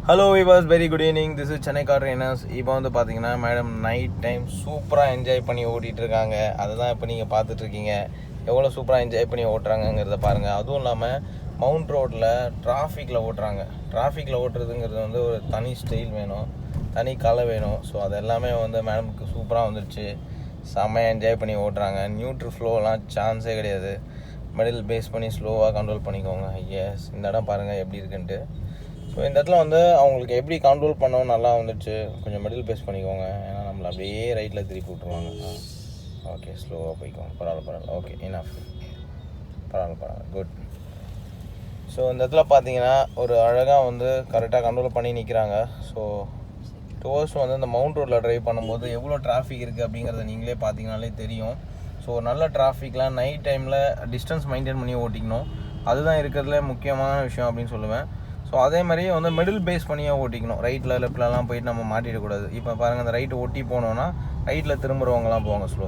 Hello Vilas, very good evening. This is Chennai car trainers. இப்போ வந்து பார்த்தீங்கன்னா மேடம் நைட் டைம் சூப்பராக என்ஜாய் பண்ணி ஓட்டிகிட்டு இருக்காங்க. அதை தான் இப்போ நீங்கள் பார்த்துட்ருக்கீங்க. எவ்வளோ சூப்பராக என்ஜாய் பண்ணி ஓட்டுறாங்கங்கிறத பாருங்கள். அதுவும் இல்லாமல் மவுண்ட் ரோட்டில் டிராஃபிக்கில் ஓட்டுறாங்க. டிராஃபிக்கில் ஓட்டுறதுங்கிறது வந்து ஒரு தனி ஸ்டைல் வேணும், தனி கலை வேணும். ஸோ அது எல்லாமே வந்து மேடமுக்கு சூப்பராக வந்துடுச்சு. செம்மையாக என்ஜாய் பண்ணி ஓட்டுறாங்க. நியூட்ரல் ஃப்ளோலாம் சான்ஸே கிடையாது. மிடில் பேஸ் பண்ணி ஸ்லோவாக கண்ட்ரோல் பண்ணிக்கோங்க. எஸ், இந்த இடம் பாருங்கள் எப்படி இருக்குன்ட்டு. ஸோ இந்த இடத்துல வந்து அவங்களுக்கு எப்படி கண்ட்ரோல் பண்ணவும் நல்லா வந்துடுச்சு. கொஞ்சம் மிடில் பேஸ் பண்ணிக்கோங்க, ஏன்னா நம்மளை அப்படியே ரைட்டில் திருப்பி விட்ருவாங்க. ஓகே, ஸ்லோவாக போய்க்கோங்க. பரவாயில்ல. Okay, enough. பரவாயில்ல, குட். ஸோ இந்த இடத்துல பார்த்தீங்கன்னா ஒரு அழகாக வந்து கரெக்டாக கண்ட்ரோல் பண்ணி நிற்கிறாங்க. ஸோ டுவர்ஸ் வந்து இந்த மவுண்ட் ரோட்டில் ட்ரைவ் பண்ணும்போது எவ்வளோ டிராஃபிக் இருக்குது அப்படிங்கிறத நீங்களே பார்த்தீங்கனாலே தெரியும். ஸோ நல்ல டிராஃபிக்லாம் நைட் டைமில் டிஸ்டன்ஸ் மெயின்டைன் பண்ணி ஓட்டிக்கணும். அதுதான் இருக்கிறதுல முக்கியமான விஷயம் அப்படின்னு சொல்லுவேன். ஸோ அதே மாதிரியே வந்து மிடில் பேஸ் பண்ணியே ஓட்டிக்கணும். ரைட்டில் லெஃப்ட்லலாம் போயிட்டு நம்ம மாட்டிடக்கூடாது. இப்போ பாருங்கள், அந்த ரைட்டு ஒட்டி போனோன்னா ரைட்டில் திரும்புறவங்கலாம் போவாங்க. ஸ்லோ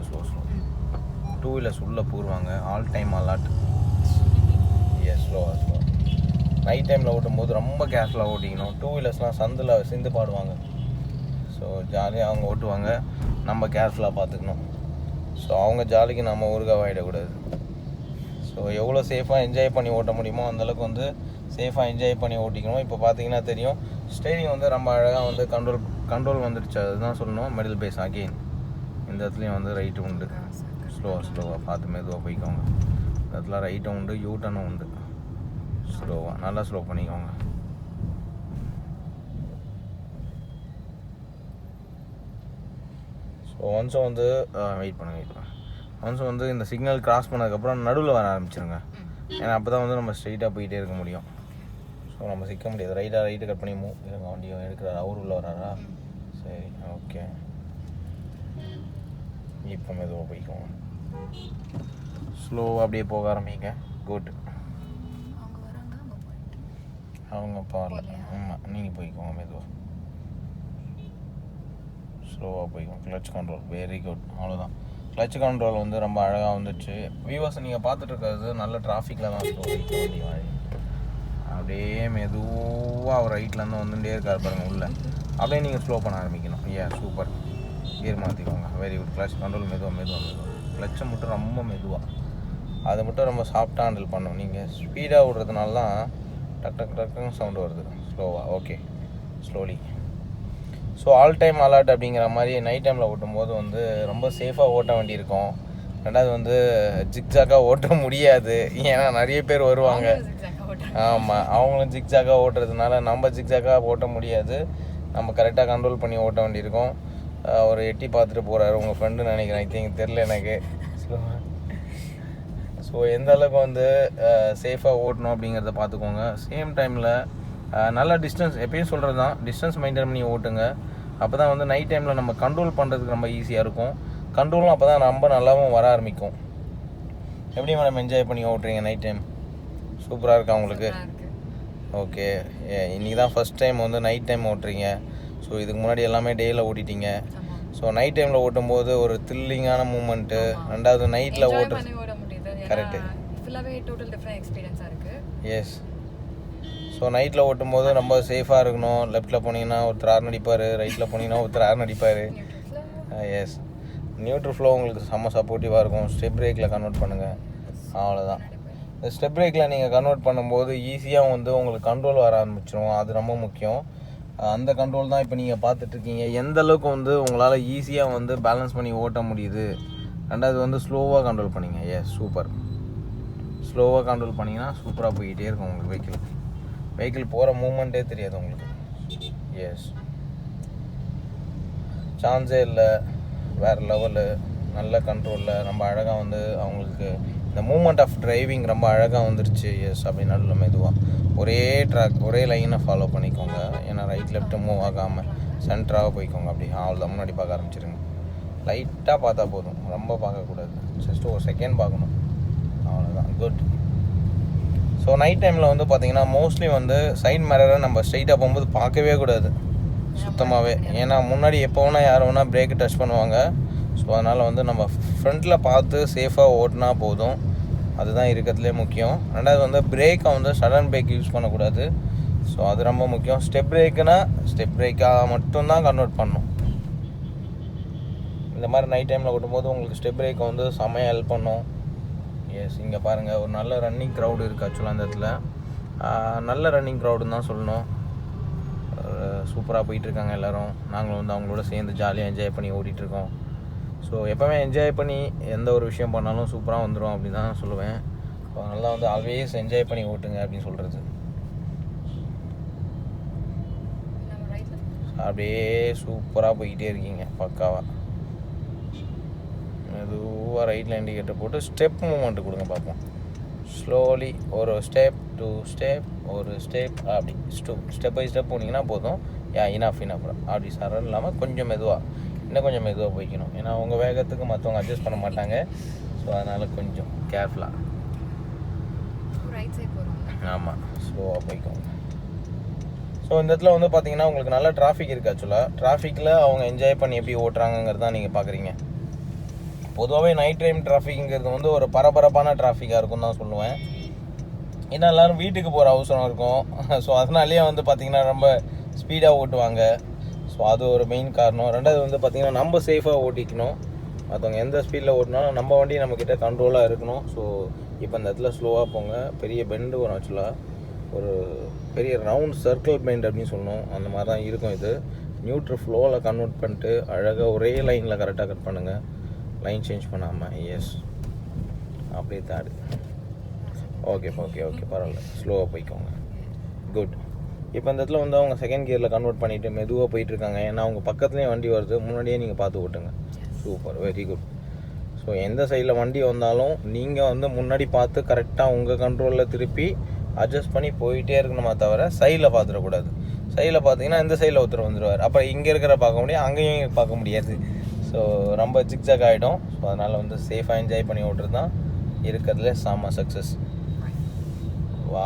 2 வீலர்ஸ் உள்ளே போடுவாங்க. All time alert. Yes, slow. Night டைமில் ஓட்டும்போது ரொம்ப கேர்ஃபுல்லாக ஓட்டிக்கணும். 2 வீலர்ஸ்லாம் சந்தில் சிந்து பாடுவாங்க. ஸோ ஜாலியாக அவங்க ஓட்டுவாங்க, நம்ம கேர்ஃபுல்லாக பார்த்துக்கணும். ஸோ அவங்க ஜாலிக்கு நம்ம ஊருகாவாயிடக்கூடாது. ஸோ எவ்வளோ சேஃபாக என்ஜாய் பண்ணி ஓட்ட முடியுமோ அந்தளவுக்கு வந்து சேஃபாக என்ஜாய் பண்ணி ஓட்டிக்கணும். இப்போ பார்த்தீங்கன்னா தெரியும், ஸ்டேரிங் வந்து ரொம்ப அழகாக வந்து கண்ட்ரோல் வந்துடுச்சு. அதுதான் சொல்லணும். Middle pace again. இந்த இடத்துலையும் வந்து ரைட்டு உண்டு. ஸ்லோவாக பார்த்து மெதுவாக போய்க்கோங்க. இந்த இடத்துல ரைட்டும் உண்டு, யூட்டனும் உண்டு. ஸ்லோவாக நல்லா ஸ்லோ பண்ணிக்கோங்க. ஸோ ஒன்ஸும் வந்து வெயிட் பண்ணுங்கள். ஒன்ஸும் வந்து இந்த சிக்னல் கிராஸ் பண்ணதுக்கப்புறம் நடுவில் வர ஆரம்பிச்சிருங்க. ஏன்னா அப்போ தான் வந்து நம்ம ஸ்ட்ரெயிட்டாக போயிட்டே இருக்க முடியும். ஸோ நம்ம சிக்க முடியாது. ரைட்டு கட் பண்ணி வண்டியை எடுக்கிறாரு. அவர் உள்ள வராரா? சரி, ஓகே. இப்போ மெதுவாக போய்க்கோங்க. ஸ்லோவாக அப்படியே போக ஆரம்பிங்க. குட். அவங்க பாரல. ஆமாம், நீங்கள் போய்க்கோங்க மெதுவாக. ஸ்லோவாக போய்க்கோங்க. Clutch control very good. அவ்வளோதான். கிளச் கண்ட்ரோல் வந்து ரொம்ப அழகாக வந்துடுச்சு. வியூவர்ஸ், நீங்கள் பார்த்துட்டு இருக்கிறது நல்ல டிராஃபிக்கில் தான் ஸ்லோ வண்டி அப்படியே மெதுவாக அவர் ரைட்லேருந்து வந்துட்டே இருக்கார் பாருங்கள் உள்ளே. அப்படியே நீங்கள் ஸ்லோ பண்ண ஆரம்பிக்கணும். சூப்பர். கியர் மாற்றிக்கோங்க. Very good. கிளச் கண்ட்ரோல் மெதுவாக. கிளச்சை மட்டும் ரொம்ப மெதுவாக, அதை மட்டும் ரொம்ப சாஃப்டாக ஹேண்டில் பண்ணணும். நீங்கள் ஸ்பீடாக விடுறதுனால தான் டக்குன்னு சவுண்டு வருது. ஸ்லோவாக. Okay, slowly. So all time alert அப்படிங்கிற மாதிரி நைட் டைமில் ஓட்டும்போது வந்து ரொம்ப சேஃபாக ஓட்ட வேண்டியிருக்கும். ரெண்டாவது வந்து ஜிக்ஜாக்காக ஓட்ட முடியாது, ஏன்னா நிறைய பேர் வருவாங்க. ஆமாம், அவங்களும் ஜிக்ஜாக்காக ஓட்டுறதுனால நம்ம ஜிக்ஜாக்காக ஓட்ட முடியாது. நம்ம கரெக்டாக கண்ட்ரோல் பண்ணி ஓட்ட வேண்டியிருக்கும். ஒரு எட்டி பார்த்துட்டு போகிறாரு உங்கள் ஃப்ரெண்டுன்னு நினைக்கிறேன். ஐ திங்க் தெரில எனக்கு. ஸோ எந்த அளவுக்கு வந்து சேஃபாக ஓட்டணும் அப்படிங்கிறத பார்த்துக்கோங்க. சேம் டைமில் நல்ல டிஸ்டன்ஸ், எப்பயும் சொல்கிறது தான், டிஸ்டன்ஸ் மெயின்டைன் பண்ணி ஓட்டுங்க. அப்போ தான் வந்து நைட் டைமில் நம்ம கண்ட்ரோல் பண்ணுறதுக்கு ரொம்ப ஈஸியாக இருக்கும். கண்ட்ரோலும் அப்போ தான் ரொம்ப நல்லாவும் வர ஆரம்பிக்கும். எப்படி மேடம் என்ஜாய் பண்ணி ஓட்டுறீங்க நைட் டைம்? சூப்பராக இருக்கா உங்களுக்கு? ஓகே. இன்றைக்கி தான் ஃபஸ்ட் டைம் வந்து நைட் டைம் ஓட்டுறீங்க. ஸோ இதுக்கு முன்னாடி எல்லாமே டேயில் ஓட்டிட்டீங்க. ஸோ நைட் டைமில் ஓட்டும்போது ஒரு த்ரில்லிங்கான மூமெண்ட்டு. ரெண்டாவது நைட்டில் ஓட்டுறது கரெக்டு. எஸ். ஸோ நைட்டில் ஓட்டும்போது ரொம்ப சேஃபாக இருக்கணும். லெஃப்ட்டில் போனீங்கன்னா ஒருத்தர் ஆர் நடிப்பார், ரைட்டில் போனீங்கன்னா ஒருத்தர் ஆர் நடிப்பார். எஸ். நியூட்ரல் ஃப்ளோ உங்களுக்கு செம்ம சப்போர்ட்டிவாக இருக்கும். ஸ்டெப் பிரேக்கில் கன்வெர்ட் பண்ணுங்கள். அவ்வளோதான். இந்த ஸ்டெப் பிரேக்கில் நீங்கள் கன்வெர்ட் பண்ணும்போது ஈஸியாக வந்து உங்களுக்கு கண்ட்ரோல் வர ஆரம்பிச்சிடும். அது ரொம்ப முக்கியம். அந்த கண்ட்ரோல் தான் இப்போ நீங்கள் பார்த்துட்ருக்கீங்க. எந்த அளவுக்கு வந்து உங்களால் ஈஸியாக வந்து பேலன்ஸ் பண்ணி ஓட்ட முடியுது. ரெண்டாவது வந்து ஸ்லோவாக கண்ட்ரோல் பண்ணிங்க. S, super. ஸ்லோவாக கண்ட்ரோல் பண்ணிங்கன்னா சூப்பராக போய்கிட்டே இருக்கும் உங்களுக்கு. வெஹிக்கிள் போகிற மூமெண்ட்டே தெரியாது உங்களுக்கு. எஸ், சான்ஸே இல்லை. வேறு லெவலு. நல்ல கண்ட்ரோலில் ரொம்ப அழகாக வந்து அவங்களுக்கு இந்த மூமெண்ட் ஆஃப் டிரைவிங் ரொம்ப அழகாக வந்துருச்சு. எஸ், அப்படி நடுவில் மெதுவாக ஒரே ட்ராக், ஒரே லைனை ஃபாலோ பண்ணிக்கோங்க. ஏன்னா ரைட் லெஃப்ட்டு மூவ் ஆகாமல் சென்டராக போய்க்கோங்க. அப்படி அவ்வளோதான். முன்னாடி பார்க்க ஆரம்பிச்சிருங்க. லைட்டாக பார்த்தா போதும், ரொம்ப பார்க்கக்கூடாது. ஜஸ்ட் ஒரு செகண்ட் பார்க்கணும். அவ்வளோதான். குட். ஸோ நைட் டைமில் வந்து பார்த்திங்கன்னா மோஸ்ட்லி வந்து சைட் மிரரை நம்ம ஸ்ட்ரைட்டாக போகும்போது பார்க்கவே கூடாது சுத்தமாகவே. ஏன்னா முன்னாடி எப்போ வேணால் யார் வேணால் பிரேக்கு டச் பண்ணுவாங்க. ஸோ அதனால் வந்து நம்ம ஃப்ரண்ட்டில் பார்த்து சேஃபாக ஓட்டினா போதும். அதுதான் இருக்கிறதுலே முக்கியம். ரெண்டாவது வந்து பிரேக்கை வந்து சடன் பிரேக் யூஸ் பண்ணக்கூடாது. ஸோ அது ரொம்ப முக்கியம். ஸ்டெப் பிரேக்குனா ஸ்டெப் பிரேக்காக மட்டும்தான் கன்வெர்ட் பண்ணணும். இந்த மாதிரி நைட் டைமில் ஓட்டும்போது உங்களுக்கு ஸ்டெப் பிரேக்கை வந்து செம்மையாக ஹெல்ப் பண்ணும். எஸ், இங்கே பாருங்கள் ஒரு நல்ல ரன்னிங் க்ரௌடு இருக்குது ஆக்சுவலாக அந்த இடத்துல. நல்ல ரன்னிங் க்ரௌடுன்னு தான் சொல்லணும். சூப்பராக போயிட்டுருக்காங்க எல்லோரும். நாங்களும் வந்து அவங்களோட சேர்ந்து ஜாலியாக என்ஜாய் பண்ணி ஓட்டிகிட்ருக்கோம். ஸோ எப்போவுமே என்ஜாய் பண்ணி எந்த ஒரு விஷயம் பண்ணாலும் சூப்பராக வந்துடும் அப்படின்னு தான் சொல்லுவேன். ஸோ நல்லா வந்து ஆல்வேஸ் என்ஜாய் பண்ணி ஓட்டுங்க அப்படின்னு சொல்கிறது. அப்படியே சூப்பராக போய்கிட்டே இருக்கீங்க பக்காவாக. மெதுவாக ரைட்டில் இண்டிகேட்டர் போட்டு ஸ்டெப் மூமெண்ட்டு கொடுங்க பார்ப்போம். ஸ்லோலி ஒரு ஸ்டெப், 2 ஸ்டெப், ஒரு ஸ்டெப், அப்படி ஸ்டெப் பை ஸ்டெப் போனீங்கன்னா போதும். இனஃப் அப்படி சரண் இல்லாமல் கொஞ்சம் மெதுவாக, இன்னும் கொஞ்சம் மெதுவாக போய்க்கணும். ஏன்னா உங்கள் வேகத்துக்கு மற்றவங்க அட்ஜஸ்ட் பண்ண மாட்டாங்க. ஸோ அதனால் கொஞ்சம் கேர்ஃபுல்லாக. ஆமாம், ஸ்லோவாக போய்க்கோங்க. ஸோ இந்த இடத்துல வந்து பார்த்தீங்கன்னா உங்களுக்கு நல்ல டிராஃபிக் இருக்குது ஆக்சுவலாக. டிராஃபிக்கில் அவங்க என்ஜாய் பண்ணி எப்படி ஓட்டுறாங்கங்கிறது தான் நீங்கள் பார்க்குறீங்க. பொதுவாகவே நைட் டைம் டிராஃபிக்ங்கிறது வந்து ஒரு பரபரப்பான டிராஃபிக்காக இருக்கும் தான் சொல்லுவேன். ஏன்னா எல்லோரும் வீட்டுக்கு போகிற அவசரம் இருக்கும். ஸோ அதனாலேயே வந்து பார்த்திங்கன்னா ரொம்ப ஸ்பீடாக ஓட்டுவாங்க. ஸோ அது ஒரு மெயின் காரணம். ரெண்டாவது வந்து பார்த்திங்கன்னா நம்ம சேஃபாக ஓட்டிக்கணும். மற்றவங்க எந்த ஸ்பீடில் ஓட்டினாலும் நம்ம வண்டி நம்மக்கிட்ட கண்ட்ரோலாக இருக்கணும். ஸோ இப்போ இந்த இடத்துல ஸ்லோவாக போங்க. பெரிய பெண்டு வரும் ஆக்சுவலாக, ஒரு பெரிய ரவுண்ட் சர்க்கிள் பெண்ட் அப்படின்னு சொல்லணும். அந்த மாதிரி தான் இருக்கும் இது. நியூட்ரல் ஃப்ளோவில் கன்வெர்ட் பண்ணிட்டு அழகாக ஒரே லைனில் கரெக்டாக கட் பண்ணுங்கள், லைன் சேஞ்ச் பண்ணாமல். எஸ், அப்படியே தாடு. ஓகே பரவாயில்ல, ஸ்லோவாக போய்க்கோங்க. குட். இப்போ இந்த இடத்துல வந்து அவங்க செகண்ட் கியரில் கன்வெர்ட் பண்ணிவிட்டு மெதுவாக போயிட்டுருக்காங்க. ஏன்னா அவங்க பக்கத்துலேயே வண்டி வருது, முன்னாடியே நீங்கள் பார்த்து ஓட்டுங்க. Super, very good. ஸோ எந்த சைடில் வண்டி வந்தாலும் நீங்கள் வந்து முன்னாடி பார்த்து கரெக்டாக உங்கள் கண்ட்ரோலில் திருப்பி அட்ஜஸ்ட் பண்ணி போயிட்டே இருக்கணுமா தவிர சைடில் பார்த்துடக்கூடாது. சைடில் பார்த்தீங்கன்னா இந்த சைடில் ஒருத்தர் வந்துடுவார். அப்புறம் இங்கே இருக்கிற பார்க்க முடியாது, அங்கேயும் பார்க்க முடியாது. ஸோ ரொம்ப ஜிக்ஜாக் ஆகிடும். ஸோ அதனால் வந்து சேஃபாக என்ஜாய் பண்ணி ஓட்டுறது தான் இருக்கிறதுல செம்ம சக்ஸஸ். வா.